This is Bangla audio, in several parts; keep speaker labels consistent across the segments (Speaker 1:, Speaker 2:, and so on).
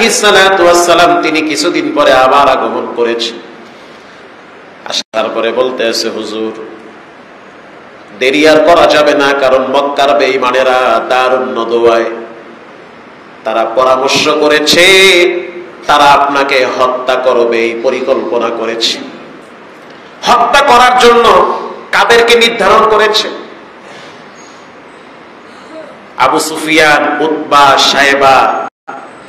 Speaker 1: আলাইহিস সালাতু ওয়াস সালাম তিনি কিছুদিন পরে আবার আগমন করেছেন। আসার পরে বলতেছে, হুজুর দেরি আর করা যাবে না, কারণ মক্কার বেঈমানেরা দারুন নদওয়ায় তারা পরামর্শ করেছে, তারা আপনাকে হত্যা করবে, এই পরিকল্পনা করেছে। হত্যা করার জন্য কাদেরকে নির্ধারণ করেছে? আবু সুফিয়ান, উতবা, সাইবা,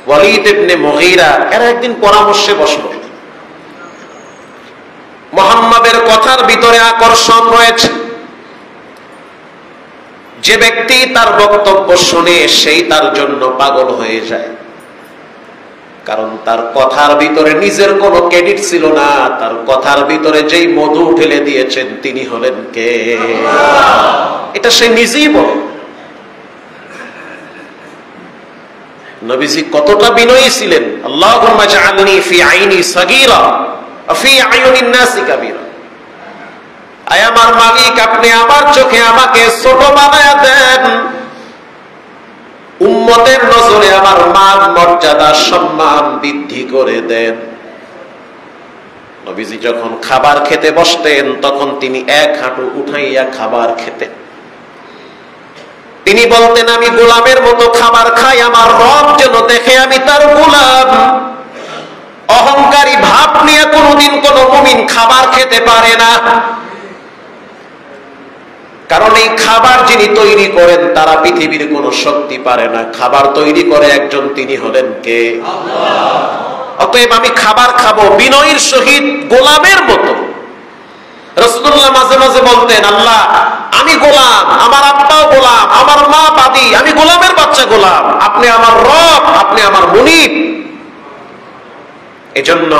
Speaker 1: ওয়ালিদ ইবনে মুগীরা, এরা একদিন পরামর্শে বসলো। মুহাম্মাদের কথার ভিতরে আকর্ষণ রয়েছে। যে ব্যক্তি তার বক্তব্য শুনে সেই তার জন্য পাগল হয়ে যায়, কারণ তার কথার ভিতরে নিজের কোনো ক্রেডিট ছিল না। তার কথার ভিতরে যেই মধু ঢেলে দিয়েছেন তিনি হলেন কে? এটা সে নিজেই বলে। নবীজি কতটা বিনয়ী ছিলেন। আল্লাহুম্মা জাআলনি ফি আইনি সাগীরা ওয়া ফি আয়ুনিন নাসি কাবীরা। আয় আমার মালিক, আপনি আমার চোখে আমাকে ছোট বানায়া দেন, উম্মতের নজরে আমার মান মর্যাদা সম্মান বৃদ্ধি করে দেন। নবীজি যখন খাবার খেতে বসতেন তখন তিনি এক হাঁটু উঠাইয়া খাবার খেতেন। তিনি বলতেন, আমি গোলামের মতো খাবার খাই, আমার রব যেন দেখে আমি তার গোলাম। অহংকারী ভাব নিয়ে কোনোদিন কোন মুমিন খাবার খেতে পারে না, কারণ এই খাবার যিনি তৈরি করেন তারা পৃথিবীর কোন শক্তি পারে না। খাবার তৈরি করে একজন, তিনি হলেন কে? আল্লাহ। অতএব আমি খাবার খাবো বিনয়ের সহিত, গোলামের মতো। রাসূলুল্লাহ মাঝে মাঝে বলতেন, আল্লাহ আমি গোলাম, আমার আব্বাও গোলাম, আমার মা বাদী, আমি গোলামের বাচ্চা গোলাম, আপনি আমার রব, আপনি আমার মুনিব। এজন্য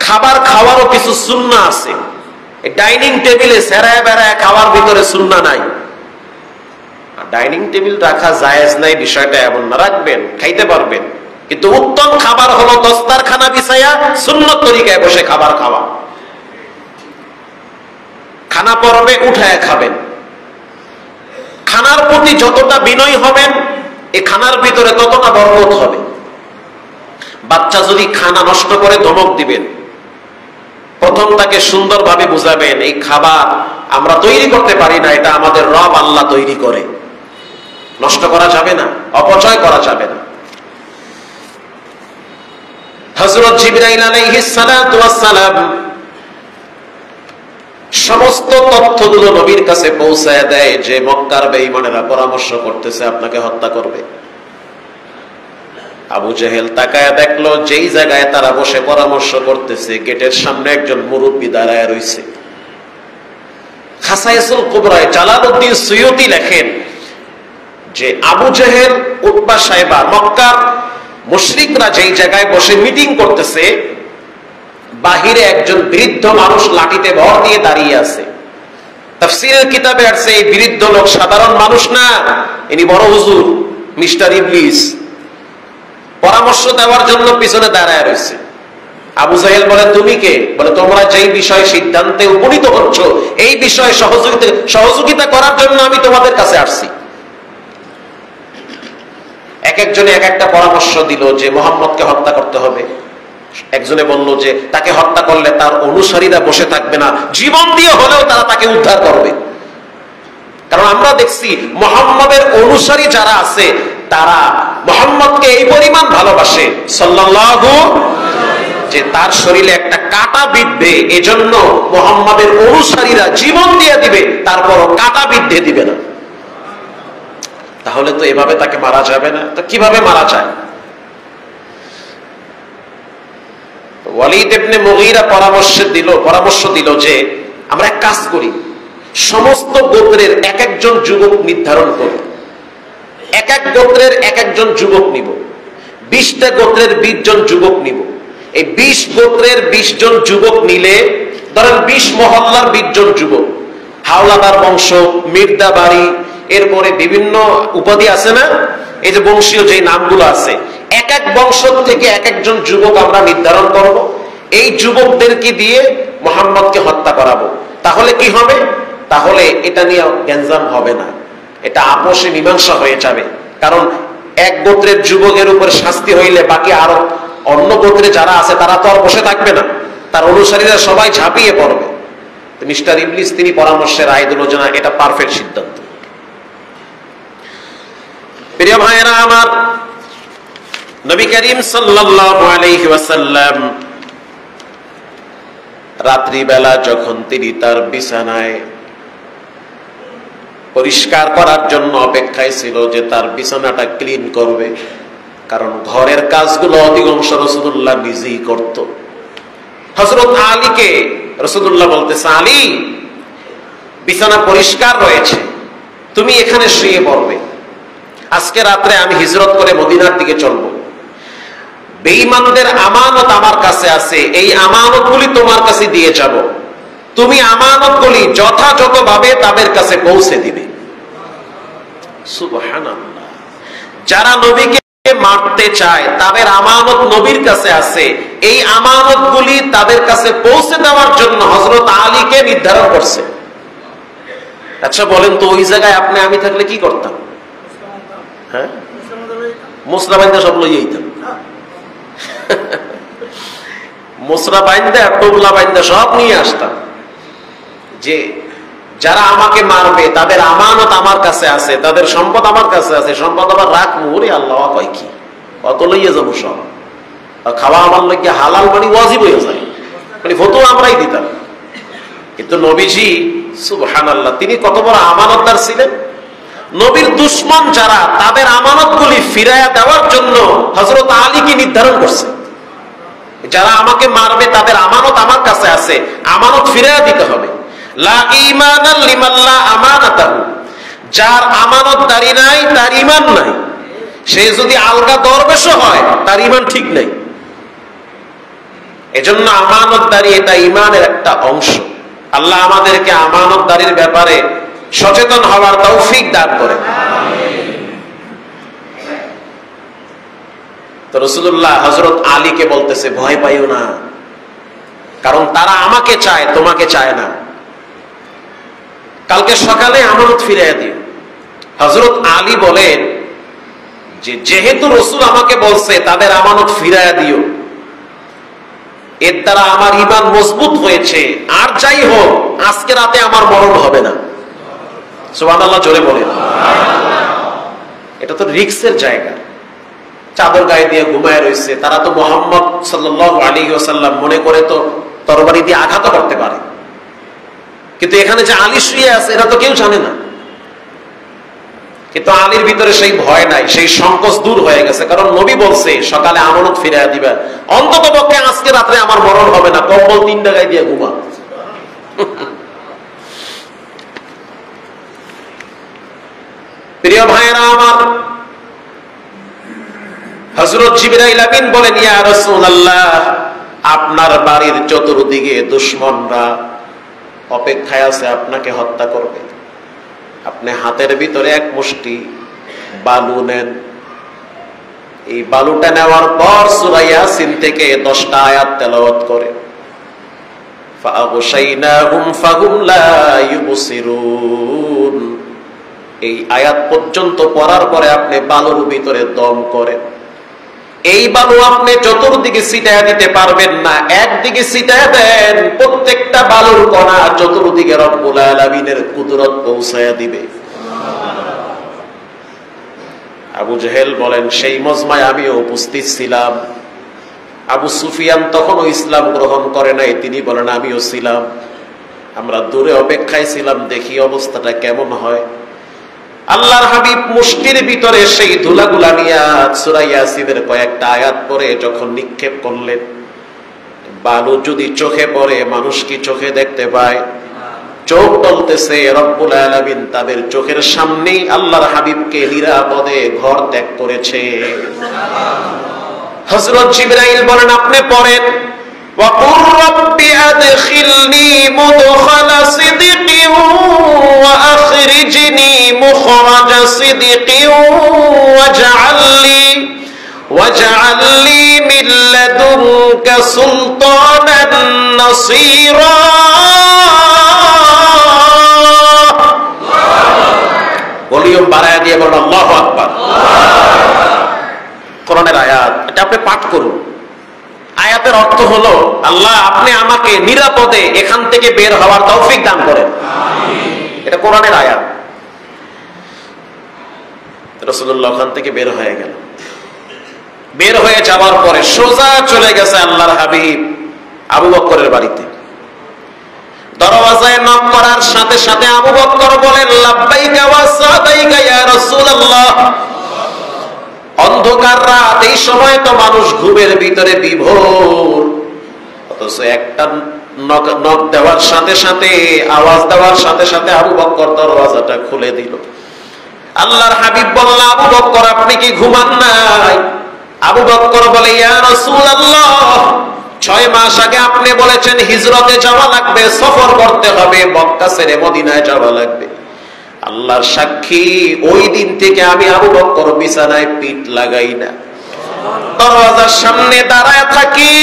Speaker 1: খাবার খাওয়ারও কিছু সুন্নাহ আছে। ডাইনিং টেবিলে সেরায় বেড়ায় খাওয়ার ভিতরে সুন্নাহ নাই। ডাইনিং টেবিল রাখা জায়েজ নাই বিষয়টা এমন না, রাখবেন, খাইতে পারবেন, কিন্তু উত্তম খাবার হলো দস্তারখানা বিছাইয়া সুন্নত তরিকায় বসে খাবার খাওয়া। খানা পর্বে উঠায় খাবেন। খানার প্রতি যতটা বিনয়ী হবেন, এই খানার ভিতরে ততটা বরকত হবে। বাচ্চা যদি খানা নষ্ট করে ধমক দিবেন, প্রথম তাকে সুন্দরভাবে বুঝাবেন, এই খাবার আমরা তৈরি করতে পারি না, এটা আমাদের রব আল্লাহ তৈরি করে। নষ্ট করা যাবে না, অপচয় করা যাবে না। হযরত জিবরাইল আলাইহিস সালাতু ওয়াস সালাম সমস্ত তথ্যগুলো নবীর কাছে পৌঁছায় দেয় যে মক্কার বেঈমানেরা পরামর্শ করতেছে আপনাকে হত্যা করবে। আবু জেহেল তাকায় দেখলো যেই জায়গায় তারা বসে পরামর্শ করতেছে গেটের সামনে একজন মুরব্বী দাঁড়ায় রয়েছে। খাসায়েসুল কুবরায় জালালউদ্দিন সুয়ুতী লেখেন যে আবু জেহেল, উতবা, সাইবা, মক্কার মুশরিকরা যেই জায়গায় বসে মিটিং করতেছে, বাহিরে একজন বৃদ্ধ মানুষ লাঠিতে ভর দিয়ে দাঁড়িয়ে আছে। তাফসীরের কিতাবে আছে এই বৃদ্ধ লোক সাধারণ মানুষ না, ইনি বড় হুজুর মিস্টার ইবলিস। পরামর্শ দেওয়ার জন্য পিছনে দাঁড়ায় রয়েছে। আবু জাহেল বলে, তুমি কে? বলে, তোমরা যেই বিষয়ে সিদ্ধান্তে উপনীত হচ্ছ এই বিষয়ে সহযোগিতা করার জন্য আমি তোমাদের কাছে আসছি। এক একজনে এক একটা পরামর্শ দিল যে মুহাম্মদকে হত্যা করতে হবে। একজনে বলল যে তাকে হত্যা করলে তার অনুসারীরা বসে থাকবে না, জীবন দিয়ে হলেও তারা তাকে উদ্ধার করবে। কারণ আমরা দেখছি মুহাম্মদের অনুসারী যারা আছে তারা মুহাম্মদকে এই পরিমাণ ভালোবাসে সাল্লাল্লাহু, যে তার শরীরে একটা কাঁটা বিঁধবে, এজন্য মুহাম্মদের অনুসারীরা জীবন দিয়ে দিবে, তারপরও কাঁটা বিঁধে দিবে না। তাহলে তো এভাবে তাকে মারা যাবে না, তো কিভাবে মারা যায়? ওয়ালিদ ইবনে মুগীরা পরামর্শ দিল যে আমরা এক কাজ করি, সমস্ত গোত্রের এক একজন যুবক নির্ধারণ করি, এক এক গোত্রের এক একজন যুবক নিব, 20টা গোত্রের 20 জন যুবক নিব। এই 20 গোত্রের 20 জন যুবক নিলে ধরেন 20 মহল্লার 20 জন যুবক, হাওলাদার বংশ, মির্দা বাড়ি, এরপরে বিভিন্ন উপাধি আছে না, এই যে বংশীয় যে নামগুলো আছে, এক এক বংশ থেকে এক একজন যুবক আমরা নির্ধারণ করব। এই যুবকদেরকে দিয়ে মুহাম্মদকে হত্যা করাবো। তাহলে কি হবে? তাহলে এটা নিয়ে গ্যাঞ্জাম হবে না, এটা আপোষে মীমাংসা হয়ে যাবে। কারণ এক গোত্রের যুবকের উপর শাস্তি হইলে বাকি আরো অন্য গোত্রে যারা আছে তারা তো আর বসে থাকবে না, তার অনুসারীরা সবাই ঝাঁপিয়ে পড়বে। মিস্টার ইবলিস তিনি পরামর্শে রায় দিল যে না, এটা পারফেক্ট সিদ্ধান্ত। প্রিয় ভাইয়েরা আমার, নবী করিম সাল্লাল্লাহু আলাইহি ওয়াসাল্লাম রাত্রিবেলা যখন তিনি তার বিছানায় পরিষ্কার করার জন্য অপেক্ষায় ছিল যে তার বিছানাটা ক্লিন করবে, কারণ ঘরের কাজগুলো অধিকাংশ রাসূলুল্লাহ নিজেই করত। হযরত আলীকে রাসূলুল্লাহ বলতেছে, আলী বিছানা পরিষ্কার রয়েছে, তুমি এখানে শুয়ে পড়বে। আজকে রাত্রে আমি হিজরত করে মদিনার দিকে চলবো, বেঈমানদের আমানত আমার কাছে আছে, এই আমানতগুলি তোমার কাছে দিয়ে যাব, তুমি আমানতগুলি যথাযথভাবে তাদের কাছে পৌঁছে দিবে। সুবহানাল্লাহ। যারা নবীকে মারতে চায় তাদের আমানত নবীর কাছে আছে, এই আমানতগুলি তাদের কাছে পৌঁছে দেওয়ার জন্য হযরত আলীকে নির্ধারণ করছে। আচ্ছা বলেন তো, ওই জায়গায় আপনি আমি থাকলে কি করতাম? হ্যাঁ, মুসরা বাইন্দা সব লইয়া যেতাম, মুসরা বাইন্দা টোবলা বাইন্দা সব নিয়ে আসতাম, যে যারা আমাকে মারবে তাদের আমানত আমার কাছে আছে, তাদের সম্পদ আমার কাছে আছে, সম্পদ আবার রাখবো। ওরে আল্লাহ, কয় কি কত লইয়া যাবো সব, খাওয়া আমার লইয়া হালাল মানে ওয়াজিব হয়ে যায়, মানে ফতোয়া আমরাই দিতাম। কিন্তু নবীজি সুবহানাল্লাহ তিনি কত বড় আমানতদার ছিলেন। নবীর দুশমন যারা, তাদের আমানতগুলি ফিরাইয়া দেওয়ার জন্য হযরত আলীকে নির্ধারণ করছে, যারা আমাকে মারবে তাদের আমানত আমার কাছে আছে, আমানত ফিরাইয়া দিতে হবে। লা ঈমানা লিমান লা আমানাতাহু, যার আমানতদারি নাই তার ঈমান নাই, সে যদি আলগা দরবেশও হয় তার ঈমান ঠিক নাই। এজন্য আমানতদারি এটা ঈমানের একটা অংশ। আল্লাহ আমাদেরকে আমানতদারির ব্যাপারে সচেতন হওয়ার তৌফিক দান করে। তো রাসূলুল্লাহ হযরত আলীকে বলতেছে, ভয় পাইও না, কারণ তারা আমাকে চায়, তোমাকে চায় না। কালকে সকালে আমানত ফিরিয়ে দিও। হযরত আলী বলেন যে যেহেতু রাসূল আমাকে বলছে তাদের আমানত ফিরিয়ে দিও, এর দ্বারা আমার ঈমান মজবুত হয়েছে, আর যাই হোক আজকে রাতে আমার মরণ হবে না। সুবহানাল্লাহ, জোরে বলেন। এটা তো রিস্কের জায়গা। চাদর গায়ে দিয়ে ঘুমায় রয়েছে, তারা তো মুহাম্মদ সাল্লাল্লাহু আলাইহি ওয়াসাল্লাম মনে করে তো তরবারি দিয়ে আঘাত করতে পারে, কিন্তু এখানে যে আলী শুয়ে আছে এটা তো কেউ জানে না। কিন্তু আলীর ভিতরে সেই ভয় নাই, সেই সংকোচ দূর হয়ে গেছে, কারণ নবী বলছে সকালে আমানত ফিরিয়ে দিবা, অন্তত পক্ষে আজকে রাত্রে আমার মরণ হবে না, কম্বল 3 টাকায় দিয়ে ঘুমা। প্রিয় ভাইয়েরা আমার, হযরত জিবরাইল আমিন বলেন, ইয়া রাসূলুল্লাহ, আপনার বাড়ির চতুর্দিকে দুশমনরা অপেক্ষায় আছে আপনাকে হত্যা করবে। আপনি হাতের ভিতরে এক মুষ্টি বালু নেন, এই বালুটা নেওয়ার পর সূরা ইয়াসিন থেকে 10টা আয়াত তেলাওয়াত করে, ফাআগশাইনাহুম ফাহুম লা ইউবসিরুন, এই আয়াত পর্যন্ত পড়ার পরে আপনি বালুর ভিতরে দম করেন। এই বালু আপনি চতুর্দিকে ছিটায়া দিতে পারবেন না, একদিকে ছিটায়া দেন, প্রত্যেকটা বালুর কণা চতুর্দিকে রব্বুল আলামিনের কুদরত পৌঁছায়া দিবে। আবু জেহেল বলেন, সেই মজমায় আমিও উপস্থিত ছিলাম। আবু সুফিয়ান তখনও ইসলাম গ্রহণ করে নাই, তিনি বলেন আমিও ছিলাম। আমরা দূরে অপেক্ষায় ছিলাম, দেখি অবস্থাটা কেমন হয়। আল্লাহর হাবিব মুষ্টির ভিতরে সেই ধুলাগুলা নিয়ে সূরা ইয়াসিনের কয়েকটা আয়াত পড়ে যখন নিক্ষেপ করলেন, বালু যদি চোখে পড়ে মানুষ কি চোখে দেখতে পায়? চোখ বলতেছে রব্বুল আলামিন তাদের চোখের সামনেই আল্লাহর হাবিবকে নিরাপদে ঘর ত্যাগ করেছে। হযরত জিবরাইল বলেন, আপনি পড়েন, وَقُلْ رَبِّ أَدْخِلْنِي مُدْخَلَ صِدْقٍ وَأَخْرِجْنِي مُخْرَجَ صِدْقٍ وَاجْعَلْ لِي مِنْ لَدُنكَ سُلْطَانًا نَصِيرًا। ভলিউম বাড়ায় দিয়ে বলেন আল্লাহু আকবার। কোরআনের আয়াত, এটা আপনি পাঠ করুন। আয়াতের অর্থ হলো, আল্লাহ আপনি আমাকে নিরাপদে এখান থেকে বের হওয়ার তৌফিক দান করেন। এটা কোরআনের আয়াত। রাসূলুল্লাহ ওখান থেকে বের হয়ে গেল। বের হয়ে যাওয়ার পরে সোজা চলে গেছে আল্লাহর হাবিব আবু বকরের বাড়িতে। দরওয়াজায় নক করার সাথে সাথে আবু বকর বলেন, লাব্বাইকা ওয়া সাদাইকা ইয়া রাসূলুল্লাহ। অন্ধকার রাত, এই সময় তো মানুষ ঘুমের ভিতরে বিভোর, অথচ একটা নক দেওয়ার সাথে সাথে, আওয়াজ দেওয়ার সাথে সাথে আবু বকর দরওয়াজাটা খুলে দিল। আল্লাহর হাবিব বলল, আবু বকর আপনি কি ঘুমান নাই? আবু বকর বলে, ইয়া রাসূলুল্লাহ 6 মাস আগে আপনি বলেছেন হিজরতে যাওয়া লাগবে, সফর করতে হবে, মক্কা ছেড়ে মদিনায় যাওয়া লাগবে। আল্লাহর সাক্ষী, ওই দিন থেকে আমি আবু বকর বিছানায় পিঠ লাগাই না, দরওয়াজার সামনে দাঁড়ায় থাকি।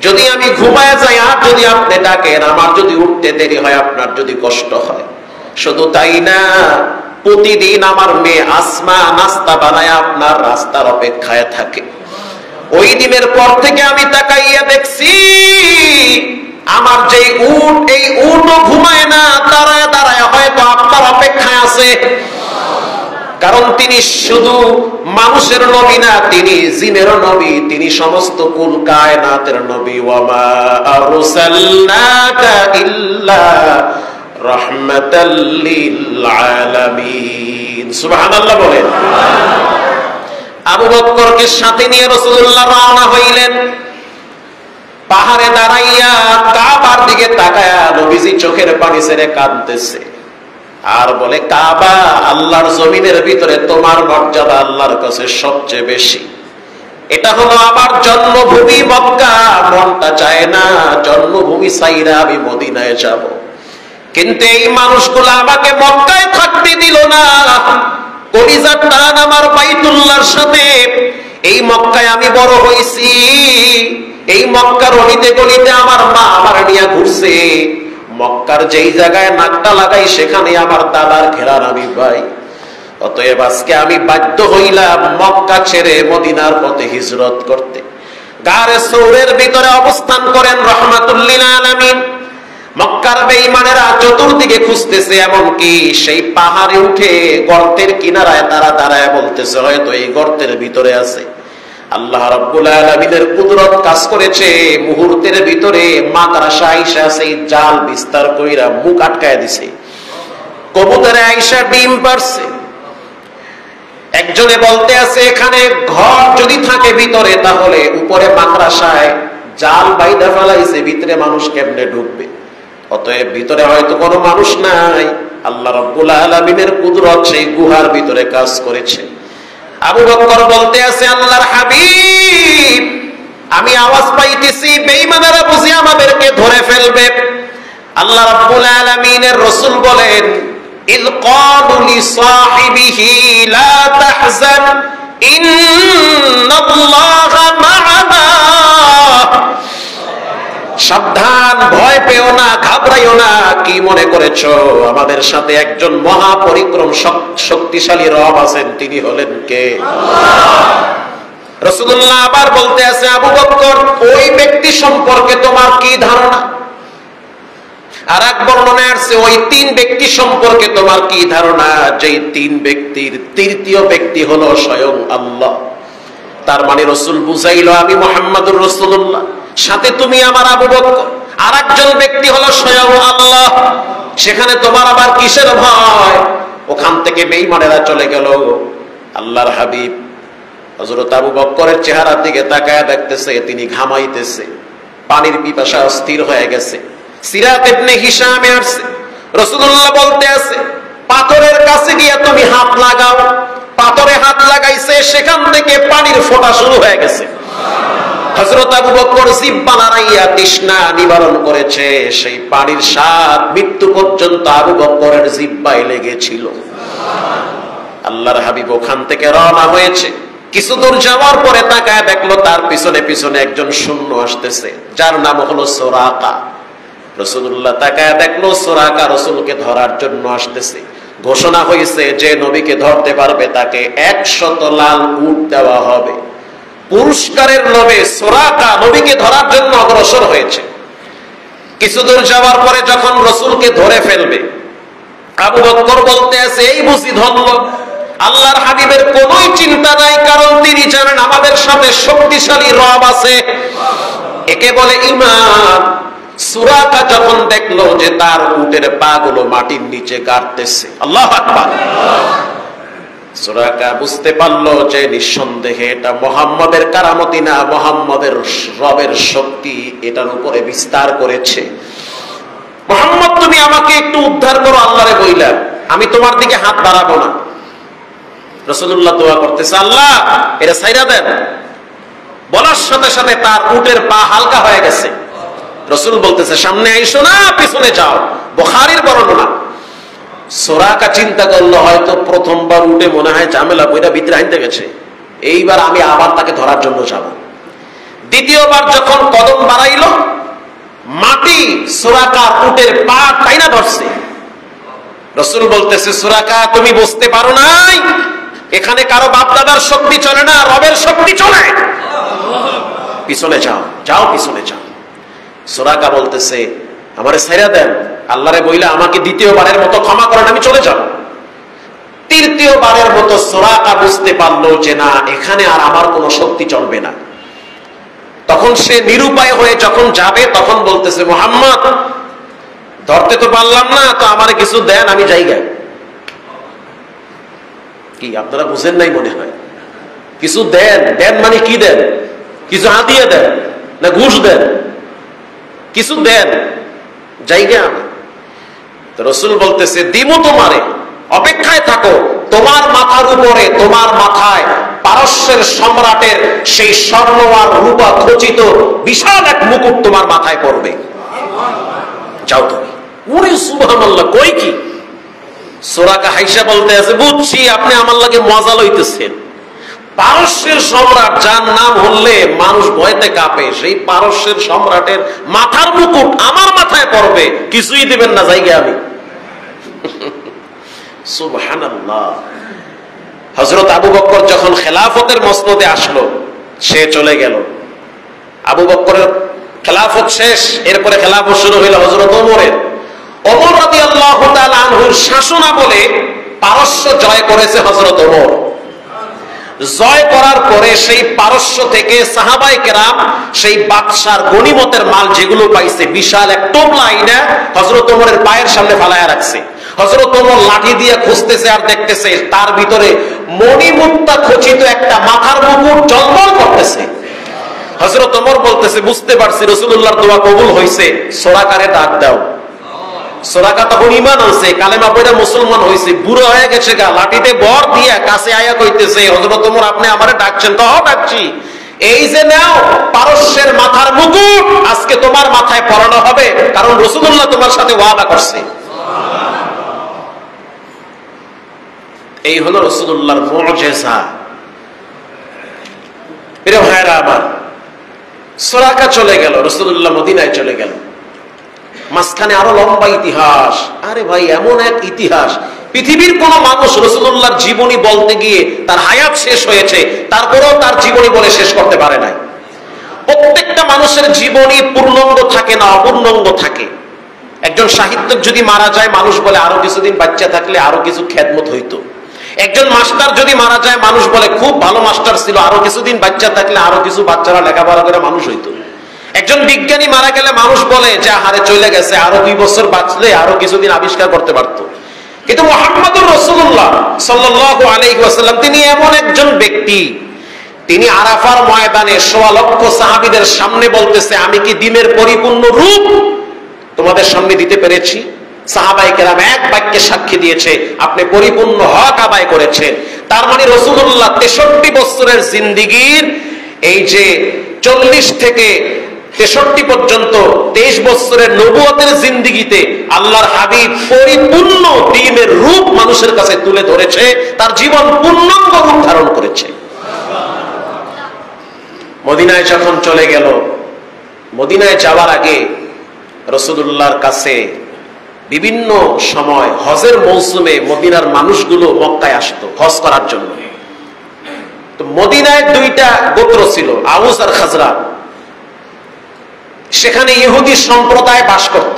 Speaker 1: যদি আমি ঘুমায় যাই আর যদি আপনি ডাকেন, আমার যদি উঠতে দেরি হয়, আপনার যদি কষ্ট হয়। শুধু তাই না, প্রতিদিন আমার মেয়ে আসমা নাস্তা বানায় আপনার রাস্তার অপেক্ষায় থাকে। ওই দিনের পর থেকে আমি তাকাইয়া দেখছি আমার যে উট, এই উটও ঘুমায় না, দাঁড়ায় দাঁড়ায় হয়তো আপনার অপেক্ষায় আছে। কারণ তিনি শুধু মানুষের নবী না, তিনি জিনেরও নবী, তিনি সমস্ত কুল কায়নাতের নবী। ওয়া মা আরসালনাকা ইল্লা রাহমাতাল লিল আলামিন। সুবহানাল্লাহ বলেন। আবু বকরকে সাথে নিয়ে রাসূলুল্লাহ রওনা হইলেন। পাহাড়ে দাঁড়াইয়া কাবার দিকে তাকায়া নবীজি চোখের পানি ছেড়ে কাঁদতেছে আর বলে, কাবা, আল্লাহর জমিনের ভিতরে তোমার মর্যাদা আল্লাহর কাছে সবচেয়ে বেশি। এটা হলো আমার জন্মভূমি মক্কা, মনটা চায় না জন্মভূমি ছাইরা আমি মদিনায় যাব। কিন্তু এই মানুষগুলো আমাকে মক্কায় থাকতে দিল না। কলিজার টান আমার বাইতুল্লাহর সাথে। এই মক্কায় আমি বড় হইছি, এই মক্কার অলিতে গলিতে আমার মা আমার নিয়ে ঘুরছে। মক্কার যেই জায়গায় নাকটা লাগাই সেখানে আমার দাদার ঘেরার আমি পাই। অতএব আজকে আমি বাধ্য হইলাম মক্কা ছেড়ে মদিনার পথে হিজরত করতে। গারে সৌরের ভিতরে অবস্থান করেন রাহমাতুল লিল আলামিন। মক্কার বেঈমানেরা চতুর্দিকে খুঁজতেছে, এমনকি সেই পাহাড়ে উঠে গর্তের কিনারায় তারা দাঁড়ায় বলতেছে হয়তো এই গর্তের ভিতরে আছে। আল্লাহ রাব্বুল আলামিনের কুদরত কাজ করেছে, মুহূর্তের ভিতরে মাকড়সা আইসা সেই জাল বিস্তার কইরা মুখ আটকায় দিছে। কবুতরে আইসা ডিম পারছে। একজনে বলতে আছে এখানে ঘর যদি থাকে ভিতরে, তাহলে উপরে মাকড়সায় জাল বাইদা ফেলাইছে, ভিতরে মানুষ কেমনে ঢুকবে? অতএব ভিতরে হয়তো কোনো মানুষ নাই। আল্লাহ রাব্বুল আলামিনের কুদরত সেই গুহার ভিতরে কাজ করেছে। আবু বকর বলতে আছে, আল্লাহর হাবিব, আমি আওয়াজ পাইতেছি বেঈমানেরা বুঝি আমাদেরকে ধরে ফেলবে। আল্লাহ রাব্বুল আলামিনের রাসূল বলেন, ইয ক্বালু লিসাহিবিহি লা তাহজান ইন্নাল্লাহা মা'ানা। সাবধান, ভয় পেও না, ঘাবড়াইও না। কি মনে করেছো আমাদের সাথে একজন মহাপরিক্রম শক্তিশালী রব আছেন, তিনি হলেন কে? আল্লাহ। রাসূলুল্লাহ আবার বলতে আছে, আবু বকর, ওই ব্যক্তি সম্পর্কে তোমার কি ধারণা? আর এক বর্ণনায় আছে, ওই 3 ব্যক্তি সম্পর্কে তোমার কি ধারণা? যেই 3 ব্যক্তির তৃতীয় ব্যক্তি হলো স্বয়ং আল্লাহ। তার মানে রাসূল বুঝাইলো আমি মুহাম্মদুর রাসূলুল্লাহ, সাথে তুমি আমার আবু বকর, আর একজন ব্যক্তি হলো স্বয়ং আল্লাহ। সেখানে তোমার আবার কিসের ভয়? ওখান থেকে বেঈমানেরা চলে গেল। আল্লাহর হাবিব হযরত আবু বকরের চেহারার দিকে তাকায় দেখতেছে তিনি ঘামাইতেছে, পানির পিপাসা স্থির হয়ে গেছে। সিরাত ইবনে হিশামে আসছে, রাসূলুল্লাহ বলতে আছে, পাথরের কাছে গিয়ে তুমি হাত লাগাও। পাথরে হাত লাগাইছে, সেখান থেকে পানির ফোঁটা শুরু হয়ে গেছে। হযরত আবু বকর জিহ্বা নাড়াইয়া তৃষ্ণা নিবারণ করেছে। সেই পানির স্বাদ মৃত্যু পর্যন্ত আবু বকরের জিহ্বায় লেগেছিল। আল্লাহর হাবিব ওখান থেকে রওনা হয়েছে। কিছু দূর যাওয়ার পরে তাকায় দেখলো তার পিছনে পিছনে একজন সৈন্য আসতেছে, যার নাম হলো সুরাকা। রাসূলুল্লাহ তাকায় দেখলো সুরাকা রাসূলকে ধরার জন্য আসতেছে। ঘোষণা হয়েছে যে নবীকে ধরতে পারবে তাকে 100 লাল উট দেওয়া হবে। পুরস্কারের লোভে সুরাকা নবীকে ধরার জন্য অগ্রসর হয়েছে। কিছুদূর যাওয়ার পরে যখন রাসূলকে ধরে ফেলবে, আবু বকর বলতে আছে এই বুঝি ধরল। আল্লাহর হাবিবের কোনোই চিন্তা নাই, কারণ তিনি জানেন আমাদের সাথে শক্তিশালী রব আছে। একে বলে ঈমান। সুরাকা যখন দেখলো যে তার উটের পা গুলো মাটির নিচে গাড়তেছে, আল্লাহু আকবার, সুরাকা বুঝতে পারলো যে নিঃসন্দেহে এটা মুহাম্মাদের কারামতি না, মুহাম্মাদের রবের শক্তি এটার উপরে বিস্তার করেছে। মুহাম্মদ তুমি আমাকে একটু উদ্ধার করো আল্লাহরে বইলা, আমি তোমার দিকে হাত বাড়াবো না। রাসূলুল্লাহ দোয়া করতেছে, আল্লাহ এটা ছাইরা দেন। বলার সাথে সাথে তার উটের পা হালকা হয়ে গেছে। রাসূল বলতেছে সামনে আইসো না পিছনে যাও, বুখারীর বর্ণনা। সুরাকা চিন্তা করলো হয়তো প্রথমবার উঠে মনে হয় ঝামেলা বইটা ভিতরে আনতে গেছে, এইবার আমি আবার তাকে ধরার জন্য যাব। দ্বিতীয়বার যখন কদম বাড়াইলো, মাটি সুরাকা উটের পা টাইনা ধরছে। রাসূল বলতেছে সুরাকা তুমি বুঝতে পারো নাই, এখানে কারো বাপ দাদার শক্তি চলে না, রবের শক্তি চলে। পিছনে যাও, যাও পিছনে যাও। সুরাকা বলতেছে আমারে ছেড়ে দেন, আল্লাহরে বইলা আমাকে দ্বিতীয়বারের মতো ক্ষমা করেন, আমি চলে যাব। তৃতীয়বারের মতো সুরাকা বুঝতে পারলো যে না, এখানে আর আমার কোনো শক্তি চলবে না। তখন সে নিরুপায় হয়ে যখন যাবে, তখন বলতেছে মুহাম্মদ ধরতে তো পারলাম না, তো আমারে কিছু দেন, আমি যাইগা। কি আপনারা বুঝেন নাই মনে হয়? কিছু দেন, দেন মানে কি দেন? কিছু হাতিয়ে দেন না ঘুষ দেন? কিছু দেন, জায়গা। তো রাসূল বলতেছে দিমু তোমারে, অপেক্ষায় থাকো, তোমার মাথার উপরে, তোমার মাথায় পারস্যের সম্রাটের সেই স্বর্ণ আর রূপা খচিত বিশাল এক মুকুট তোমার মাথায় পড়বে, যাও তুমি। ওরে সুবহানাল্লাহ, কই কি? সুরাকা হাইসা বলতে আছে বুঝছি আপনি আমার লাগে মজা লইতেছেন। পারস্যের সম্রাট যার নাম হলে মানুষ ভয়তে কাঁপে, সেই পারস্যের সম্রাটের মাথার মুকুট আমার মাথায় পড়বে, কিছুই দিবেন না, জায়গা আমি। সুবহানাল্লাহ। হযরত আবু বকর যখন খেলাফতের মসনদে আসলো, সে চলে গেল। আবু বকরের খেলাফত শেষ, এরপরে খেলাফত শুরু হইল হযরত ওমরের। ওমর রাদিয়াল্লাহু তাআলা আনহুর শাসনামলে পারস্য জয় করেছে হযরত ওমর। জয় করার পরে সেই পারস্য থেকে সাহাবায়ে কেরাম সেই বাদশার গনিমতের মাল যেগুলো পাইছে, বিশাল এক টোপলা আইনা হযরত ওমরের পায়ের সামনে ফালায়া রাখছে। হযরত ওমর লাঠি দিয়ে খুঁজতেছে আর দেখতেছে তার ভিতরে মণিমুক্তা খচিত একটা মাথার মুকুট ঝলমল করতেছে। হযরত ওমর বলতেছে বুঝতে পারছি রাসূলুল্লাহর দোয়া কবুল হইছে, সুরাকারে ডাক দাও। সুরাকা তখন ঈমান আনছে, কালেমা পড়ে মুসলমান হইছে, বুড়ো হয়ে গেছে গা, লাঠিতে বর দিয়া কাছে আয়া কইতেছে হযরত ওমর আপনি আমারে ডাকছেন? তো ডাকছি। এই যে নাও পারস্যের মাথার মুকুট, আজকে তোমার মাথায় পরানো হবে, কারণ রাসূলুল্লাহ তোমার সাথে ওয়াদা করছে। এই হলো রাসূলুল্লাহর মুজিজা। প্রিয় ভাইরা আমার, সুরাকা চলে গেল, রাসূলুল্লাহ মদিনায় চলে গেল। মাঝখানে আরো লম্বা ইতিহাস। আরে ভাই, এমন এক ইতিহাস পৃথিবীর কোন মানুষ রাসূলুল্লাহর জীবনী বলতে গিয়ে তার হায়াত শেষ হয়েছে, তারপরেও তার জীবনী বলে শেষ করতে পারে নাই। প্রত্যেকটা মানুষের জীবনী পূর্ণাঙ্গ থাকে না, অপূর্ণাঙ্গ থাকে। একজন সাহিত্যিক যদি মারা যায়, মানুষ বলে আরো কিছুদিন বাচ্চা থাকলে আরো কিছু খেদমত হইতো। একজন মাস্টার যদি মারা যায়, মানুষ বলে খুব ভালো মাস্টার ছিল, আরো কিছুদিন বাচ্চা থাকলে আরো কিছু বাচ্চারা লেখাপড়া করে মানুষ হইতো। একজন বিজ্ঞানী মারা গেলে মানুষ বলে যে হারে চলে গেছে, আরো 2 বছর বাঁচলে আরো কিছুদিন আবিষ্কার করতে পারতো। কিন্তু মুহাম্মদুর রাসূলুল্লাহ সাল্লাল্লাহু আলাইহি ওয়াসাল্লাম তিনি এমন একজন ব্যক্তি, তিনি আরাফার ময়দানে 1.25 লক্ষ সাহাবীদের সামনে বলতেছে আমি কি দ্বীনের পরিপূর্ণ রূপ তোমাদের সামনে দিতে পেরেছি? সাহাবায়ে কেরাম এক বাক্যে সাক্ষী দিয়েছে আপনি পরিপূর্ণ হক আদায় করেছেন। তার মানে রাসূলুল্লাহ 63 বছরের জিন্দেগীর এই যে 40 থেকে 63 পর্যন্ত 23 বছরের নবুয়তের জিন্দেগিতে আল্লাহর হাবিব পরিপূর্ণ দ্বীনের রূপ মানুষের কাছে তুলে ধরেছে, তার জীবন পূর্ণাঙ্গ রূপ ধারণ করেছে। মদিনায় যখন চলে গেল, মদিনায় যাওয়ার আগে রাসূলুল্লাহর কাছে বিভিন্ন সময় হজের মৌসুমে মদিনার মানুষগুলো মক্কায় আসতো হজ করার জন্য। তো মদিনায় দুইটা গোত্র ছিল, আউস আর খাজরা। সেখানে ইহুদি সম্প্রদায় বাস করত।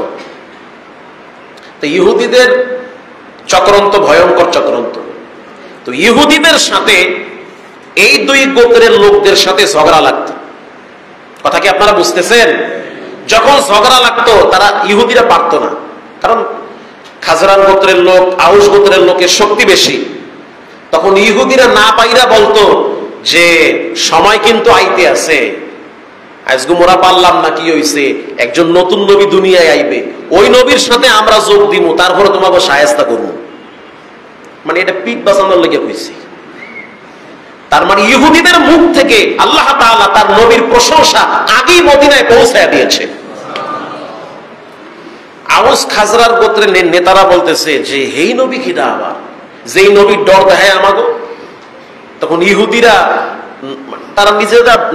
Speaker 1: তো ইহুদিদের চক্রান্ত ভয়ঙ্কর চক্রান্ত। তো ইহুদিদের সাথে এই দুই গোত্রের লোকদের সাথে ঝগড়া লাগতো। কথা কি আপনারা বুঝতেছেন? যখন ঝগড়া লাগতো তারা ইহুদিরা পারত না, কারণ খাজরান গোত্রের লোক আউস গোত্রের লোকের শক্তি বেশি। তখন ইহুদিরা না পাইরা বলতো যে সময় কিন্তু আইতে আছে, আজকে মোরা পারলাম না, কি হইছে, একজন নতুন নবী দুনিয়ায় আইবে, ওই নবীর সাথে আমরা যোগ দিব, তারপরে তোমাকে শায়েস্তা করবো। মানে এটা পিঠ বাঁচানোর লেগে কইছি। তার মানে ইহুদিদের মুখ থেকে আল্লাহ তাআলা তার নবীর প্রশংসা আগেই মদিনায় পৌঁছায় দিয়েছে। আউস খাজরার গোত্রের নেতারা বলতেছে যে এই নবী কিনা আবার, যেই নবীর ডর দেখায় আমাগো। তখন ইহুদিরা তারা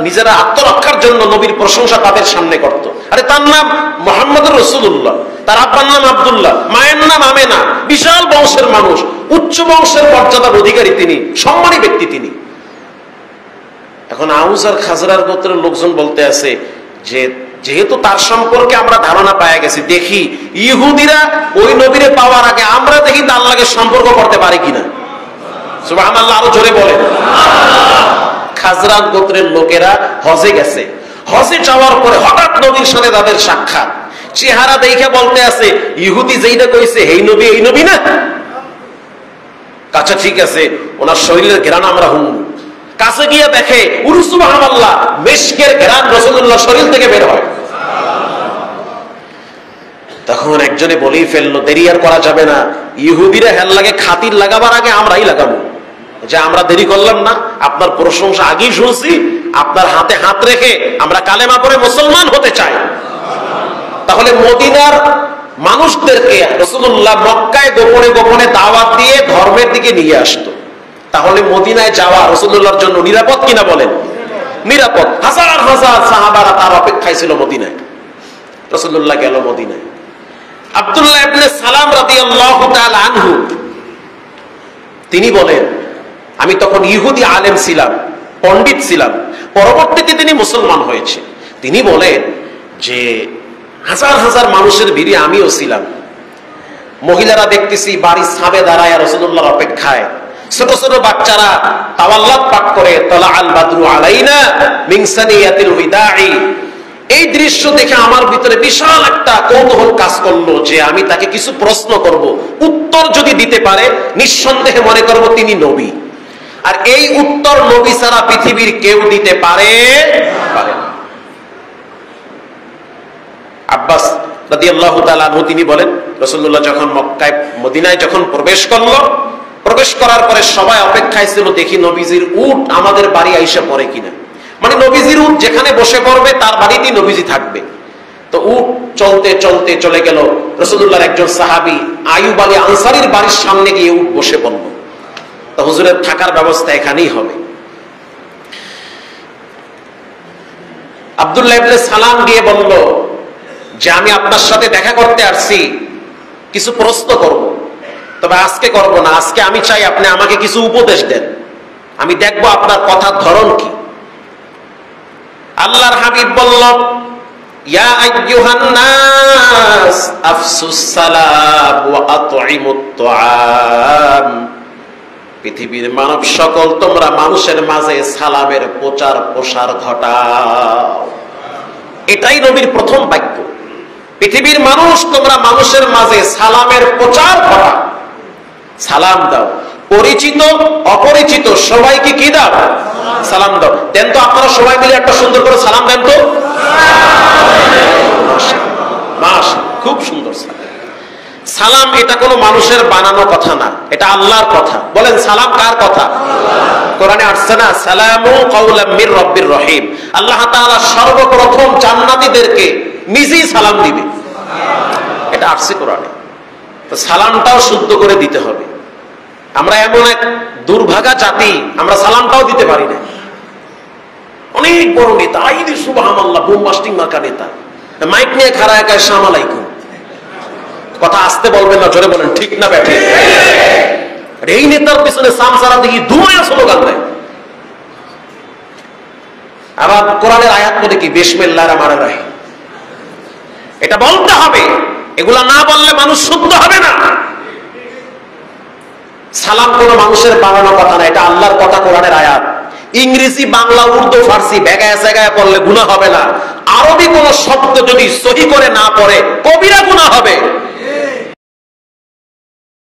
Speaker 1: নিজেরা আত্মরক্ষার জন্য নবীর প্রশংসা তাদের সামনে করত। আরে তার নাম মুহাম্মদুর রাসূলুল্লাহ, তার আব্বার নাম আব্দুল্লাহ, মায়ের নাম আমেনা, বিশাল বংশের মানুষ, উচ্চ বংশের মর্যাদার অধিকারী তিনি, সম্মানী ব্যক্তি তিনি। এখন আউস আর খাজরার গোত্রের লোকজন বলতে আছে যে যেহেতু তার সম্পর্কে আমরা ধারণা পাওয়া গেছি, দেখি ইহুদিরা ওই নবীরে পাওয়ার আগে আমরা দেখি তার লাগে সম্পর্ক করতে পারি কিনা। সুবহানাল্লাহ, আরো জোরে বলেন। খাজরাত গোত্রের লোকেরা হজে গেছে। হজে যাওয়ার পরে হঠাৎ নবীর সাথে তাদের সাক্ষাৎ। চেহারা দেখে বলতে আছে ইহুদি যেইটা কইছে এই নবী, এই নবী না। আচ্ছা ঠিক আছে, ওনার শরীরের ঘ্রাণ আমরা হুম। কাছে গিয়ে দেখে সুবহানাল্লাহ, মিশকের ঘ্রাণ রাসূলুল্লাহ শরীর থেকে বের হয়। তখন একজনে বলেই ফেললো দেরি আর করা যাবে না, ইহুদিরা হেল লাগে খাতির লাগাবার আগে আমরাই লাগাবো, যে আমরা দেরি করলাম না, আপনার প্রশংসা আগেই শুনছি, আপনার হাতে হাত রেখে আমরা কালেমা পড়ে মুসলমান হতে চাই। তাহলে মদিনার মানুষদেরকে রাসূলুল্লাহ মক্কায় গোপনে গোপনে দাওয়াত দিয়ে ধর্মের দিকে নিয়ে আসতো। তাহলে মদিনায় যাওয়া রাসূলুল্লাহর জন্য নিরাপদ কিনা বলেন? নিরাপদ। হাজার হাজার সাহাবারা তার অপেক্ষায় ছিল মদিনায়। রাসূলুল্লাহ গেল মদিনায়। আব্দুল্লাহ ইবনে সালাম রাদিয়াল্লাহু তাআলা আনহু তিনি বলেন, আমি তখন ইহুদি আলেম ছিলাম, পণ্ডিত ছিলাম, পরবর্তীতে তিনি মুসলমান হয়েছে। তিনি বলেন যে হাজার হাজার মানুষের ভিড়ে আমিও ছিলাম। মহিলারা দেখতেছি বাড়ির ছাদে দাঁড়ায় রাসূলুল্লাহর অপেক্ষায়, ছোট ছোট বাচ্চারা তাওয়াল্লাত পাঠ করে তালা আল বাদরু আলাইনা মিন সানিয়াতিল ওয়াদাই। এই দৃশ্য দেখে আমার ভিতরে বিশাল একটা কৌতূহল কাজ করলো যে আমি তাকে কিছু প্রশ্ন করব, উত্তর যদি দিতে পারে নিঃসন্দেহে মনে করব তিনি নবী। আর এই উত্তর নবী ছাড়া পৃথিবীর কেউ দিতে পারে না। আব্বাস রাদিয়াল্লাহু তাআলা আনহু তিনি বলেন, রাসূলুল্লাহ যখন মক্কায় মদিনায় যখন প্রবেশ করলো, প্রবেশ করার পরে সবাই অপেক্ষায় ছিল দেখি নবীজির উট আমাদের বাড়ি আইসা পড়ে কিনা। মানে নবীজির উট যেখানে বসে পড়বে তার বাড়িতেই নবীজি থাকবে। তো উট চলতে চলতে চলে গেল রাসূলুল্লাহর একজন সাহাবী আইয়ুব আলী আনসারীর বাড়ির সামনে গিয়ে উট বসে পড়ল। তো হুজুরের থাকার ব্যবস্থা এখানেই হবে। আব্দুল্লাহ ইবনে সালাম গিয়ে বলল যে আমি আপনার সাথে দেখা করতে আসছি, কিছু প্রশ্ন করব, তবে আজকে করব না, আজকে আমি চাই আপনি আমাকে কিছু উপদেশ দেন, আমি দেখব আপনার কথার ধরন কি। আল্লাহর হাবিব বলল, ইয়া আইয়ুহান নাস আফসুস সালাম ওয়া আতঈমুত তুআম। পৃথিবীর মানব সকল তোমরা মানুষের মাঝে সালামের প্রচার প্রসার ঘটাও। এটাই নবীর প্রথম বাক্য। পৃথিবীর মানুষ তোমরা মানুষের মাঝে সালামের প্রচার ঘটাও, সালাম দাও। পরিচিত অপরিচিত সবাইকে কি দাও? সালাম দাও। দেন তো আপনারা সবাই মিলে একটা সুন্দর করে সালাম দেন তো। খুব সুন্দর সালাম। সালাম এটা কোনো মানুষের বানানো কথা না, এটা আল্লাহর কথা। বলেন সালাম কার কথা? কোরআনে আসছে না, সালামু কাওলাম মির রাব্বির রহিম। আল্লাহ তাআলা সর্বপ্রথম জান্নাতীদেরকে নিজেই সালাম দিবে, এটা আসছে কোরআনে। তো সালামটাও শুদ্ধ করে দিতে হবে। আমরা এমন এক দুর্ভাগা জাতি, আমরা সালামটাও দিতে পারি না। অনেক বড় নেতা, সুবহানাল্লাহ, বোমবাস্টিং মার্কা নেতা, মাইক নিয়ে খাড়া একা আসসালামু আলাইকুম, কথা আসতে বলবেন না, জোরে বলেন ঠিক না ব্যাঠে। এই নেতার পিছনে সামসারা দেখি দুনিয়া স্লোগান দেয়। আবার কোরআনের আয়াত করে কি বিসমিল্লাহির রহমানির রহিম, এটা বলতে হবে। এগুলা না বললে মানুষ শুদ্ধ হবে না। সালাম কোনো মানুষের বানানো কথা না, এটা আল্লাহর কথা, কোরআনের আয়াত। ইংরেজি, বাংলা, উর্দু, ফার্সি বেগায় জায়গায় পড়লে গুনাহ হবে না। আরবি কোন শব্দ যদি সহি করে না পড়ে কবিরা গুনাহ হবে।